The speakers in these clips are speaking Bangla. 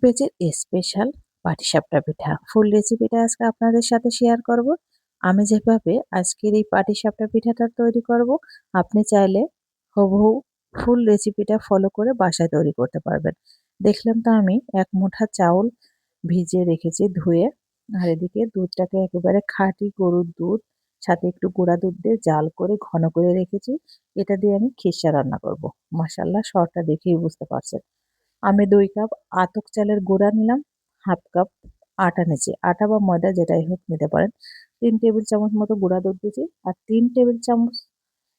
পেজের স্পেশাল পাটিসাপটা পিঠা ফুল রেসিপিটা আজকে আপনাদের সাথে শেয়ার করব। আমি যেভাবে আজকের এই পাটিসাপটা পিঠাটা তৈরি করব, আপনি চাইলে হুবহু ফুল রেসিপিটা ফলো করে বাসায় তৈরি করতে পারবেন। দেখলাম তো আমি এক মুঠা চাউল ভিজিয়ে রেখেছি ধুয়ে, আর এদিকে দুধটাকে একেবারে খাঁটি গরুর দুধ সাথে একটু গুঁড়া দুধ দিয়ে জাল করে ঘন করে রেখেছি। এটা দিয়ে আমি খিরসা রান্না করব। মাশাআল্লাহ, শরটা দেখেই বুঝতে পারছেন। আমি 2 কাপ আতপ চালের গুঁড়া নিলাম, হাফ কাপ আটা নিচ্ছি, আটা বা ময়দা যেটাই হোক নিতে পারেন। 3 টেবিল চামচ মতো গুঁড়া দুধ দিয়েছি, আর 3 টেবিল চামচ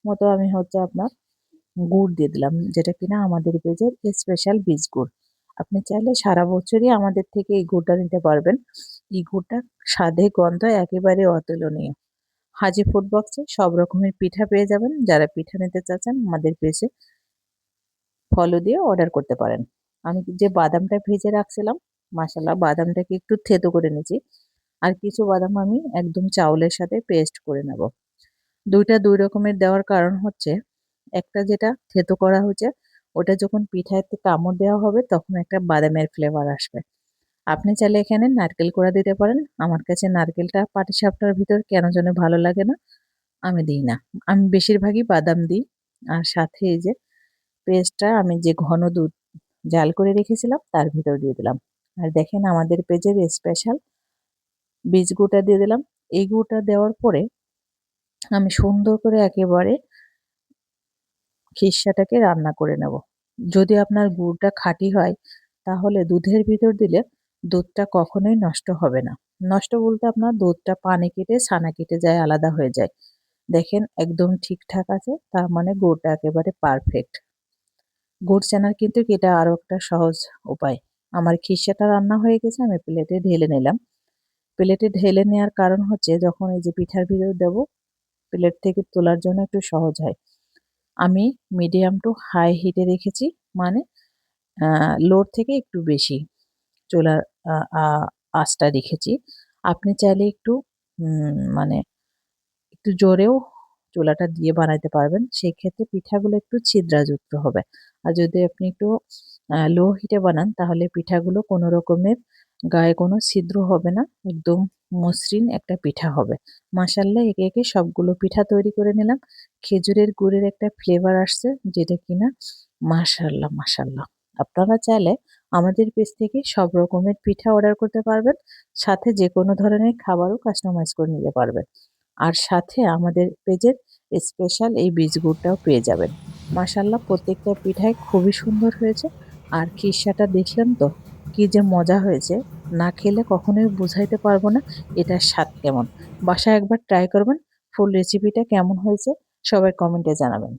মতো আমি আপনার গুড় দিয়ে দিলাম, যেটা কিনা আমাদের পেজের স্পেশাল বীজ গুড়। আপনি চাইলে সারা বছরই আমাদের থেকে এই গুড়টা নিতে পারবেন। এই গুড়টা স্বাদে গন্ধ একেবারে অতুলনীয়। হাজি ফুড বক্সে সব রকমের পিঠা পেয়ে যাবেন। যারা পিঠা নিতে চাচ্ছেন আমাদের পেজে ফলো দিয়ে অর্ডার করতে পারেন। আমি যে বাদামটা ভেজে রাখছিলাম, মাশাআল্লাহ বাদামটাকে একটু থেতো করে নিয়েছি, আর কিছু বাদাম আমি একদম চাউলের সাথে পেস্ট করে নেব। দুইটা দুই রকমের দেওয়ার কারণ হচ্ছে, একটা যেটা থেতো করা হয়েছে ওটা যখন পিঠাতে কামড় দেওয়া হবে তখন একটা বাদামের ফ্লেভার আসবে। আপনি চাইলে এখানে নারকেল কোড়া দিতে পারেন। আমার কাছে নারকেলটা পাটিসাপটার ভিতর কেন যেন ভালো লাগে না, আমি দিই না। আমি বেশিরভাগই বাদাম দিই। আর সাথে এই যে পেস্টটা আমি যে ঘন দুধ জাল করে রেখেছিলাম তার ভিতর দিয়ে দিলাম। আর দেখেন আমাদের পেজের স্পেশাল বীজ গুঁড়া দিয়ে দিলাম। এই গুঁড়া দেওয়ার পরে আমি সুন্দর করে একেবারে খিরসাটাকে রান্না করে নেব। যদি আপনার গুড়টা খাঁটি হয় তাহলে দুধের ভিতর দিলে দুধটা কখনোই নষ্ট হবে না। নষ্ট বলতে আপনার দুধটা পানি কেটে ছানা কেটে যায়, আলাদা হয়ে যায়। দেখেন একদম ঠিকঠাক আছে, তার মানে গুড়টা একেবারে পারফেক্ট। গুড় চানার কিন্তু এটা আরো একটা সহজ উপায়। আমার খিরসাটা রান্না হয়ে গেছে, আমি প্লেটে ঢেলে নিলাম। প্লেটে ঢেলে নেওয়ার কারণ হচ্ছে যখন এই যে পিঠার ভিতর দেব, প্লেট থেকে তোলার জন্য একটু সহজ হয়। আমি মিডিয়াম টু হাই হিটে রেখেছি, মানে লোর থেকে একটু বেশি চুলার আঁচটা রেখেছি। আপনি চাইলে একটু মানে একটু জোরেও চুলাটা দিয়ে বানাইতে পারবেন, সেই ক্ষেত্রে পিঠাগুলো একটু ছিদ্রাযুক্ত হবে। আর যদি আপনি একটু লো হিটে বানান তাহলে পিঠাগুলো কোনো রকমের গায়ে কোনো ছিদ্র হবে না, একদম মসৃণ একটা পিঠা হবে। মাশাআল্লাহ, একে একে সবগুলো পিঠা তৈরি করে নিলাম। খেজুরের গুড়ের একটা ফ্লেভার আসছে, যেটা কিনা মাশাআল্লাহ মাশাআল্লাহ। আপনারা চাইলে আমাদের পেজ থেকে সব রকমের পিঠা অর্ডার করতে পারবেন, সাথে যে কোনো ধরনের খাবারও কাস্টমাইজ করে নিতে পারবেন। আর সাথে আমাদের পেজের স্পেশাল এই বীজ গুড়টাও পেয়ে যাবেন। মাশাআল্লাহ, প্রত্যেকটা পিঠাই খুবই সুন্দর হয়েছে। আর খিরসাটা দেখলেন তো কি যে মজা হয়েছে, না খেলে কখনোই বুঝাইতে পারবো না এটার স্বাদ কেমন। বাসায় একবার ট্রাই করবেন। ফুল রেসিপিটা কেমন হয়েছে সবাই কমেন্টে জানাবেন।